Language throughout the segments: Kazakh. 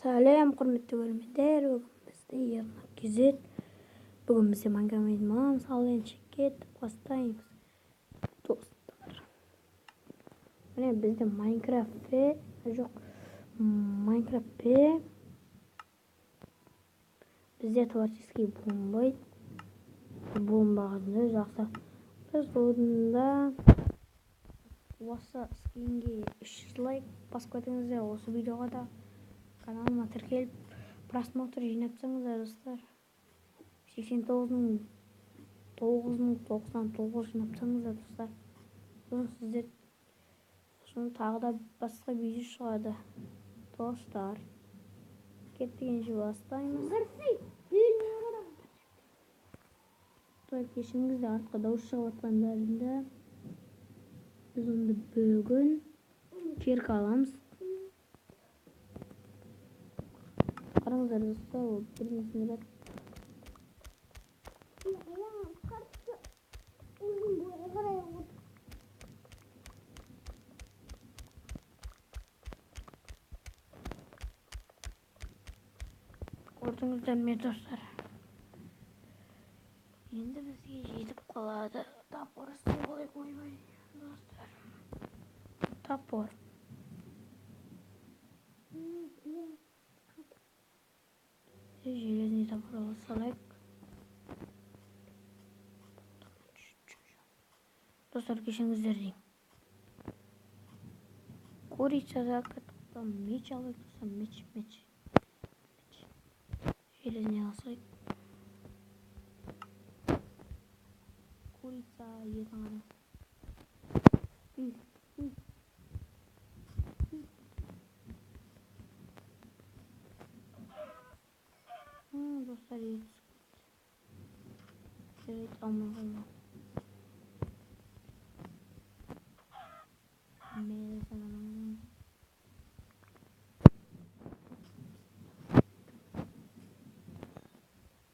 Сәлем, құрметті көрермендер. Бүгін бізде Ернар Кезет. Бүгін бізде Майнкрафт мысалы кетіп бастаймыз. Достар. Міне бізде Майнкрафт бізде творческий бомбаға жақсы. Біз орында осы скинге 300 лайк басып кетіңіздер. Осы видеоға да каналыма тіркеліп просмотр жинапсаңыздар достар. 89.999 жинапсаңыздар достар. Сосын сіздер тағы да басқа видео шығады достар. Кеттігенше бастаймыз. Кешіңізде артқа дауыс шығып жатқандарында біз онда бүгін керкі аламыз. Қараңыздар достар, ол бірнесіне бар. Көрдіңіздер ме достар? Енді бізге жетіп қалады. Тапор істей қойып ойбай достар. Тапор. Железный топор алсалайық. Достар, кешіңіздер дейін. Курицаға катықта меч алайық достар. Меч. Железный алсайық. Курица етін ғана. Достар, ет жарайды, алмай қалма.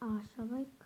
Ағаш алайық.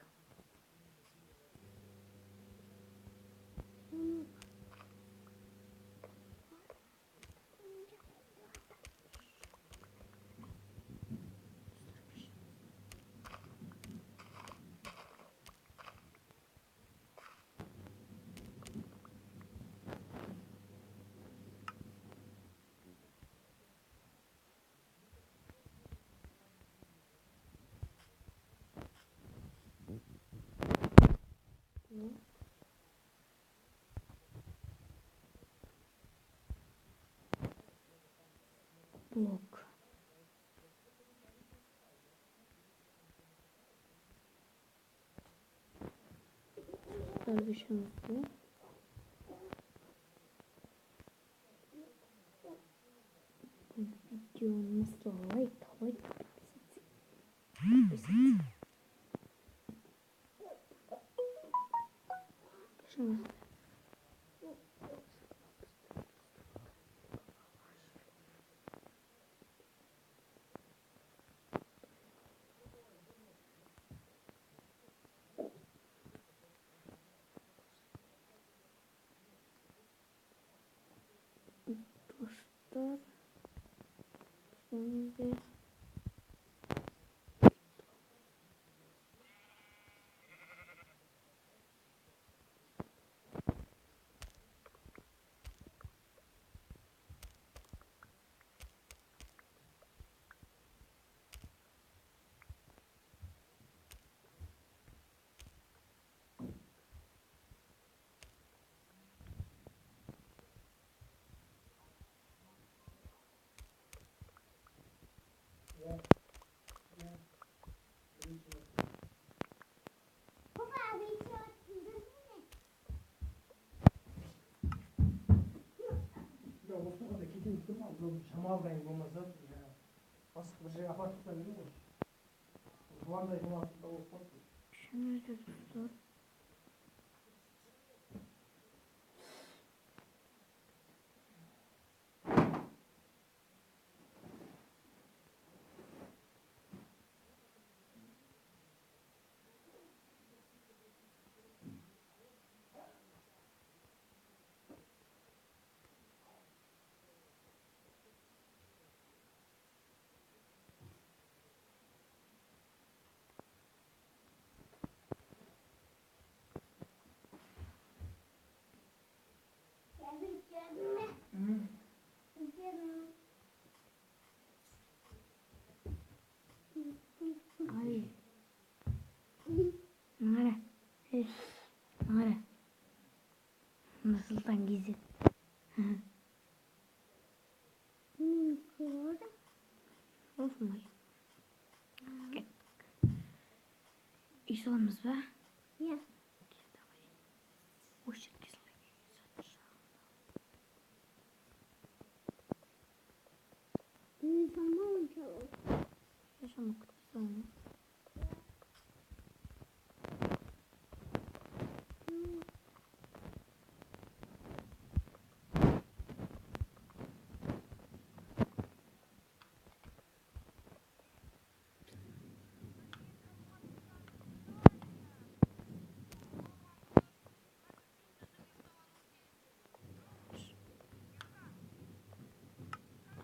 Блок. Дәрбешімізді. Видеомызды лайк. Dostlar, şimdi осыған да кетейін дедім, ал шамалдайын болмаса басқа бір жерге апарып тастап едім ғой. Жуандай болатын да болып қалды. Аңара. Нұрсұлтан кезет. Осындай. Үй саламыз ба? Иә. Давай. Осы жерге салайық. Үй салмауынша ол. Yaşamak güzel.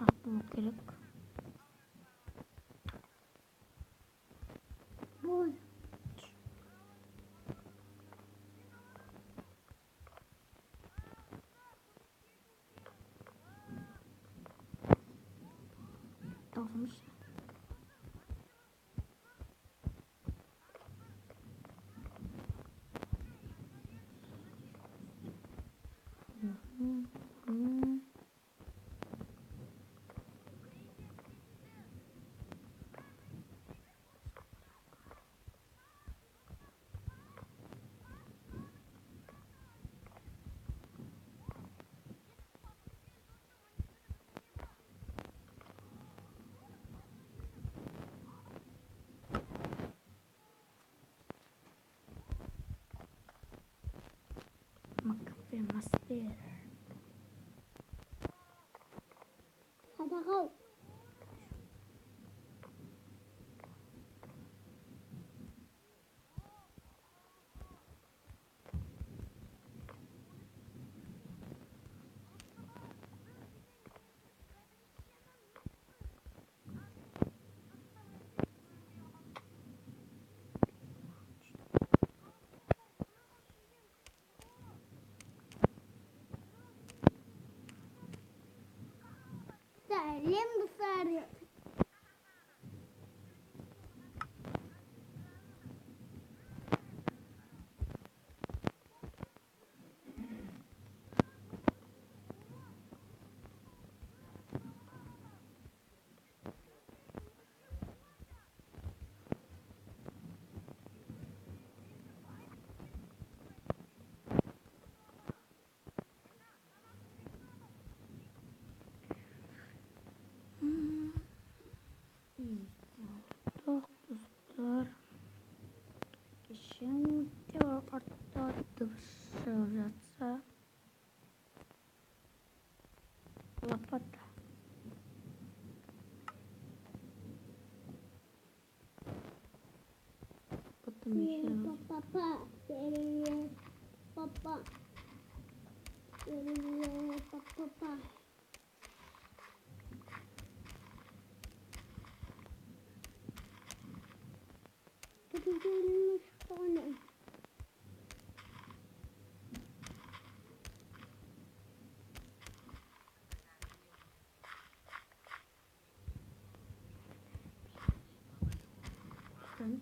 Atlamak gerek. Bol. Dağılmış. Makafir masbir. Hadi kal. Salim dışarı. Dostlar. Şimdi ortada dışarıda lapata. Потом еще Papa. Deli. Papa. Deli. Papa. Güzelmiş tane. sen.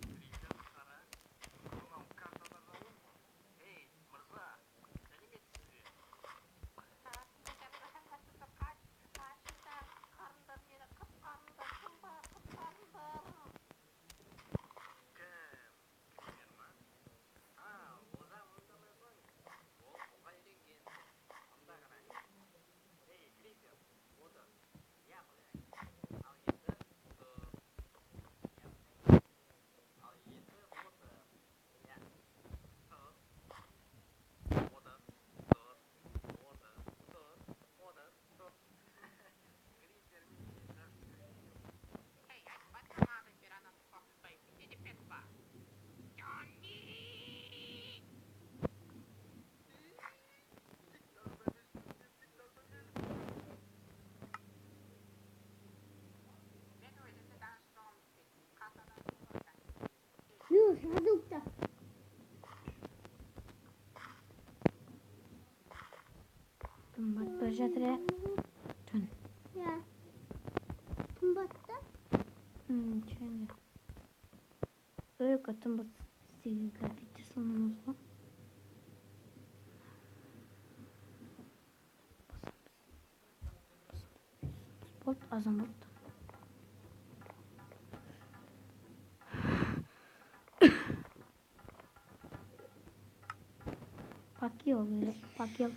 Już, adukta. Tempat berjatra. Dön. Ya. Tumbatta. Şöyle. Böyle katın bak. Sevgili kardeşi sonumuzda. Азамат. Пакел.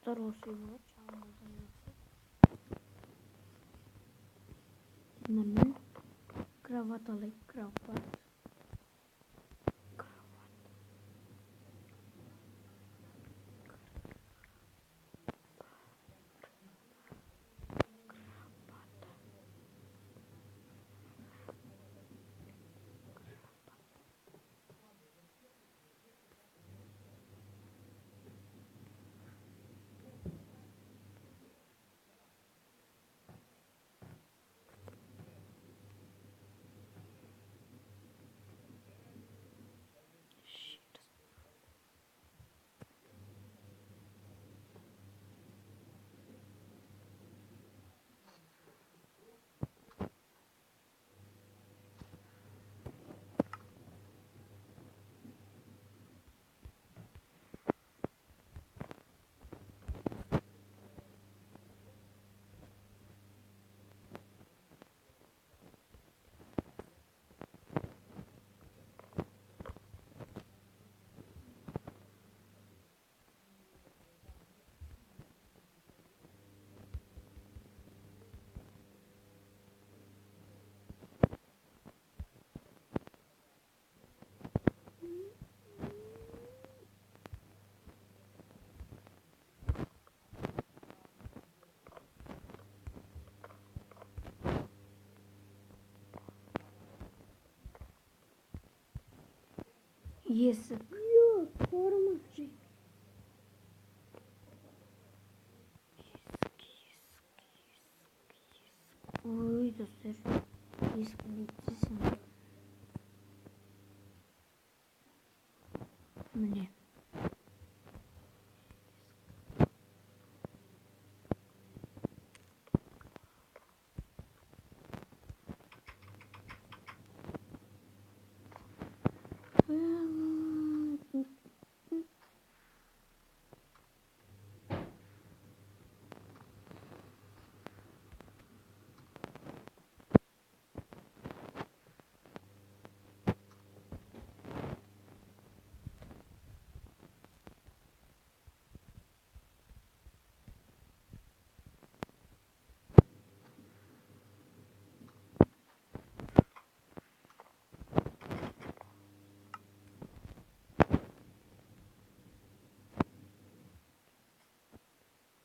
Dostlar olsun. Hemen kravat alayım. Kravat. Есік. Yok, koruma. Ой, достар. Есік бітсін. Міне.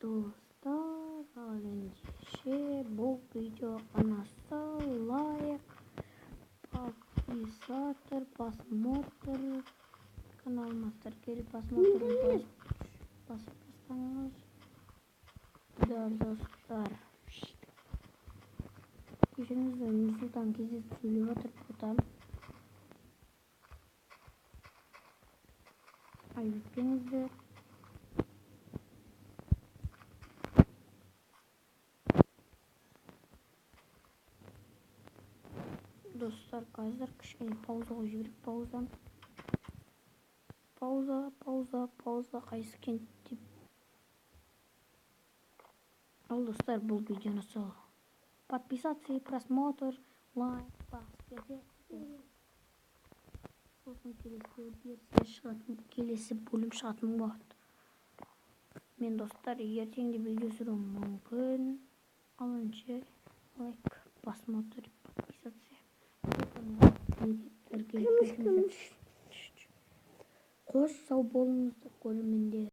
Достар, ендеше бұл видео ұнаса лайк, подписатор, просмотр, каналыма тіркеліп просмотр бастаңыз. Достар. Кешіріңіздер, Нұрсұлтан кездесіп сөйлеп жатыр бұдан. Айтпеңіздер. Достар, қазір кішкене паузаға жіберіп пауза қайсы кентте. Ал достар, бұл видеоны сол подписаться, просмотр, лайк басып сосын келесі бөлім шығатын болады. Мен достар, ертең де видео түсіруім мүмкін. Ал önce лайк, просмотр, подписаться. Қош, сау болыңыздар, көрермендер.